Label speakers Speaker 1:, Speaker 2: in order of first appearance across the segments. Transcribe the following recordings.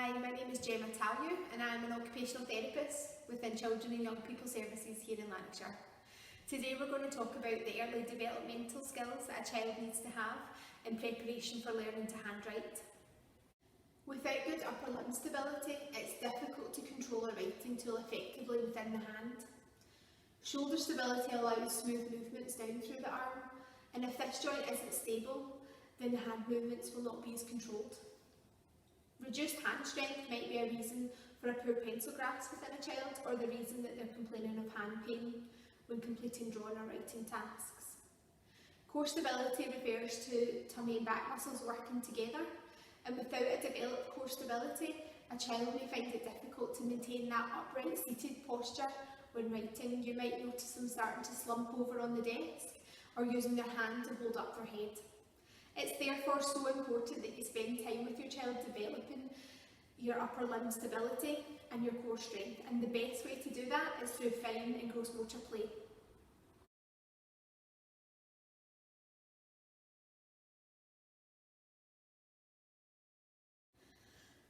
Speaker 1: Hi, my name is Gemma Talue and I am an occupational therapist within Children and Young People Services here in Lanarkshire. Today we're going to talk about the early developmental skills that a child needs to have in preparation for learning to handwrite. Without good upper limb stability, it's difficult to control a writing tool effectively within the hand. Shoulder stability allows smooth movements down through the arm, and if this joint isn't stable, then the hand movements will not be as controlled. Reduced hand strength might be a reason for a poor pencil grasp within a child, or the reason that they're complaining of hand pain when completing drawing or writing tasks. Core stability refers to tummy and back muscles working together, and without a developed core stability, a child may find it difficult to maintain that upright seated posture when writing. You might notice them starting to slump over on the desk or using their hand to hold up their head. It's therefore so important that you spend time with your child developing your upper limb stability and your core strength, and the best way to do that is through fine and gross motor play.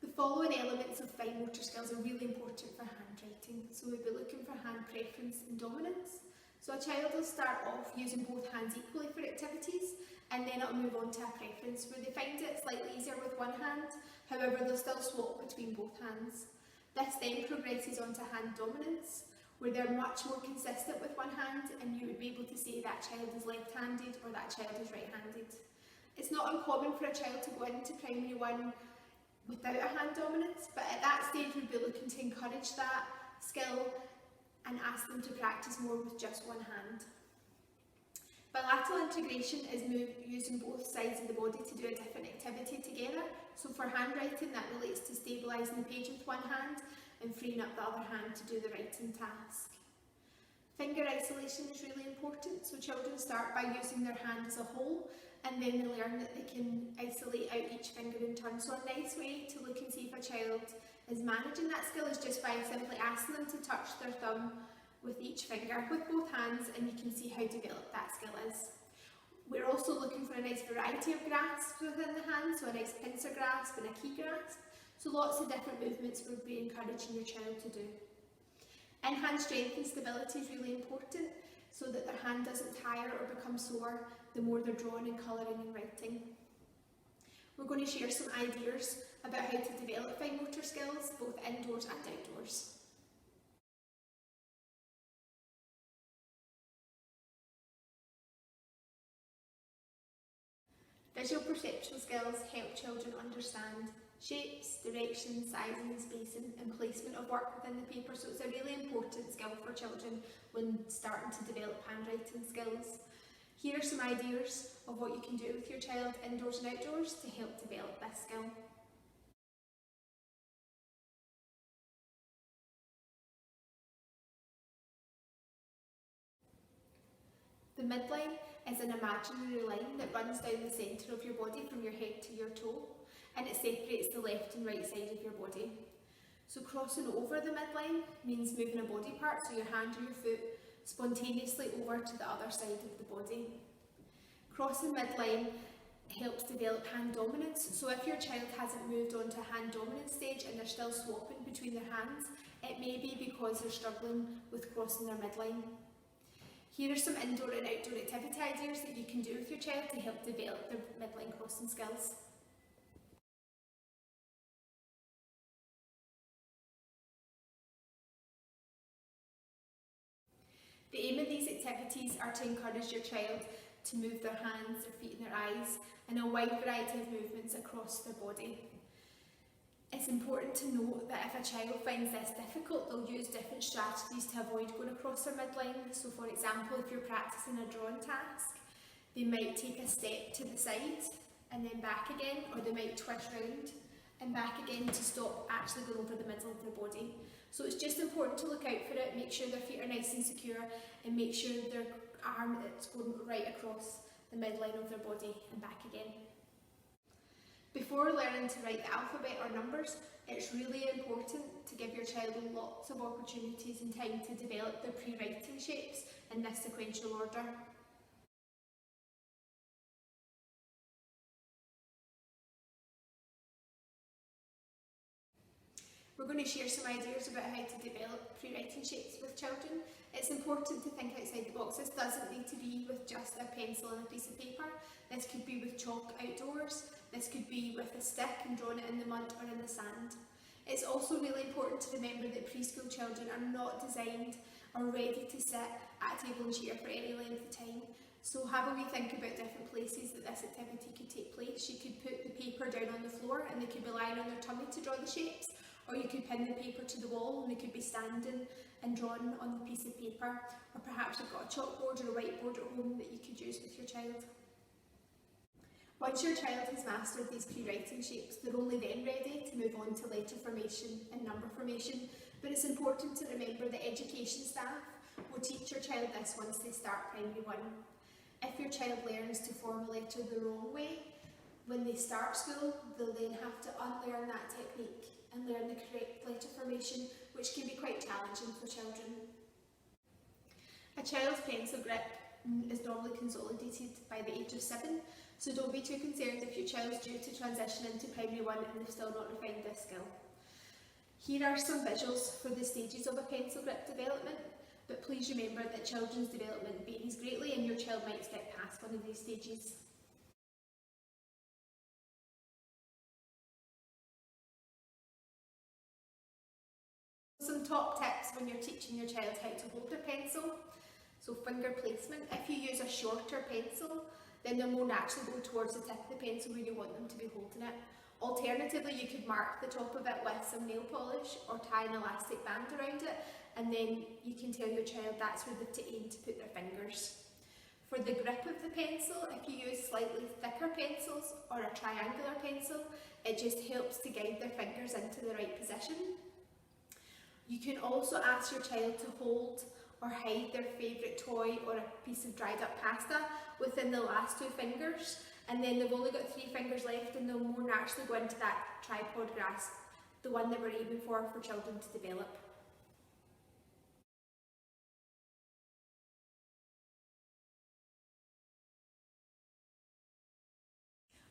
Speaker 1: The following elements of fine motor skills are really important for handwriting. So we'll be looking for hand preference and dominance. So a child will start off using both hands equally for activities, and then it'll move on to a preference where they find it slightly easier with one hand, however they'll still swap between both hands. This then progresses on to hand dominance, where they're much more consistent with one hand, and you would be able to say that child is left-handed or that child is right-handed. It's not uncommon for a child to go into primary one without a hand dominance, but at that stage we'd be looking to encourage that skill and ask them to practice more with just one hand. Bilateral integration is using both sides of the body to do a different activity together. So for handwriting, that relates to stabilising the page with one hand and freeing up the other hand to do the writing task. Finger isolation is really important, so children start by using their hand as a whole, and then they learn that they can isolate out each finger in turn. So a nice way to look and see if a child is managing that skill is just by simply asking them to touch their thumb with each finger with both hands, and you can see how developed that skill is. We're also looking for a nice variety of grasps within the hand, so a nice pincer grasp and a key grasp. So lots of different movements we'll be encouraging your child to do. And hand strength and stability is really important, so that their hand doesn't tire or become sore the more they're drawing and colouring and writing. We're going to share some ideas about how to develop fine motor skills both indoors and outdoors. Visual perceptual skills help children understand shapes, direction, sizing, spacing and placement of work within the paper, so it's a really important skill for children when starting to develop handwriting skills. Here are some ideas of what you can do with your child indoors and outdoors to help develop this skill. The midline is an imaginary line that runs down the centre of your body from your head to your toe, and it separates the left and right side of your body. So crossing over the midline means moving a body part, so your hand or your foot, spontaneously over to the other side of the body. Crossing midline helps develop hand dominance, so if your child hasn't moved on to hand dominance stage and they're still swapping between their hands, it may be because they're struggling with crossing their midline. Here are some indoor and outdoor activity ideas that you can do with your child to help develop their midline crossing skills. The aim of these activities are to encourage your child to move their hands, their feet and their eyes in a wide variety of movements across their body. It's important to note that if a child finds this difficult, they'll use different strategies to avoid going across their midline. So for example, if you're practicing a drawing task, they might take a step to the side and then back again, or they might twist round and back again to stop actually going over the middle of their body. So it's just important to look out for it, make sure their feet are nice and secure, and make sure their arm is going right across the midline of their body and back again. Before learning to write the alphabet or numbers, it's really important to give your child lots of opportunities and time to develop their pre-writing shapes in this sequential order. We're going to share some ideas about how to develop pre-writing shapes with children. It's important to think outside the box. This doesn't need to be with just a pencil and a piece of paper. This could be with chalk outdoors. This could be with a stick and drawing it in the mud or in the sand. It's also really important to remember that preschool children are not designed or ready to sit at a table and share for any length of time. So have a wee think about different places that this activity could take place. You could put the paper down on the floor and they could be lying on their tummy to draw the shapes, or you could pin the paper to the wall and they could be standing and drawing on the piece of paper, or perhaps you've got a chalkboard or a whiteboard at home that you could use with your child. Once your child has mastered these pre-writing shapes, they're only then ready to move on to letter formation and number formation, but it's important to remember that education staff will teach your child this once they start primary 1. If your child learns to form a letter the wrong way, when they start school, they'll then have to unlearn that technique and learn the correct letter formation, which can be quite challenging for children. A child's pencil grip is normally consolidated by the age of 7, so don't be too concerned if your child's due to transition into primary 1 and they've still not refined this skill. Here are some visuals for the stages of a pencil grip development, but please remember that children's development varies greatly and your child might skip past one of these stages. Some top tips when you're teaching your child how to hold a pencil. So finger placement. If you use a shorter pencil, then they'll more naturally go towards the tip of the pencil where you want them to be holding it. Alternatively, you could mark the top of it with some nail polish or tie an elastic band around it, and then you can tell your child that's where they're to aim to put their fingers. For the grip of the pencil, if you use slightly thicker pencils or a triangular pencil, it just helps to guide their fingers into the right position. You can also ask your child to hold or hide their favourite toy or a piece of dried up pasta within the last 2 fingers, and then they've only got 3 fingers left and they'll more naturally go into that tripod grasp, the one that we're aiming for children to develop.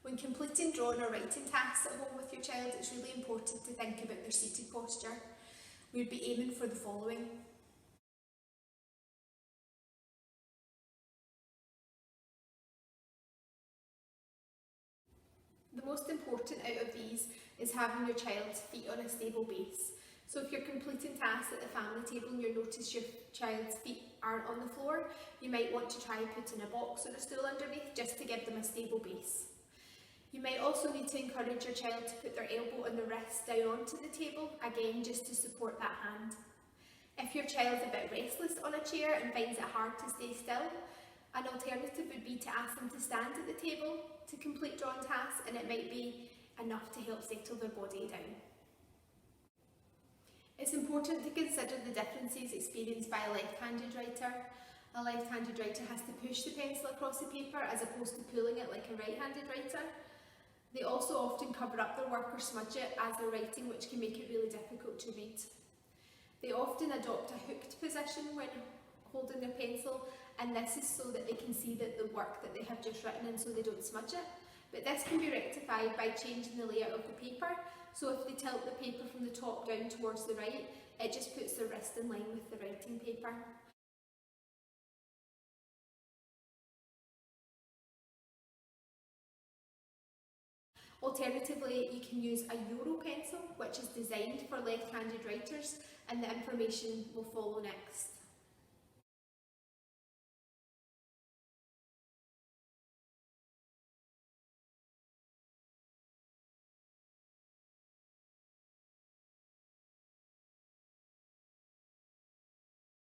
Speaker 1: When completing drawing or writing tasks at home with your child, it's really important to think about their seated posture. We'd be aiming for the following. The most important out of these is having your child's feet on a stable base. So if you're completing tasks at the family table and you notice your child's feet aren't on the floor, you might want to try putting a box or a stool underneath just to give them a stable base. You might also need to encourage your child to put their elbow and their wrist down onto the table, again just to support that hand. If your child's a bit restless on a chair and finds it hard to stay still, an alternative would be to ask them to stand at the table to complete drawing tasks, and it might be enough to help settle their body down. It's important to consider the differences experienced by a left-handed writer. A left-handed writer has to push the pencil across the paper as opposed to pulling it like a right-handed writer. They also often cover up their work or smudge it as they're writing, which can make it really difficult to read. They often adopt a hooked position when holding their pencil, and this is so that they can see the work that they have just written and so they don't smudge it. But this can be rectified by changing the layout of the paper. So if they tilt the paper from the top down towards the right, it just puts the wrist in line with the writing paper. Alternatively, you can use a Euro pencil, which is designed for left-handed writers, and the information will follow next.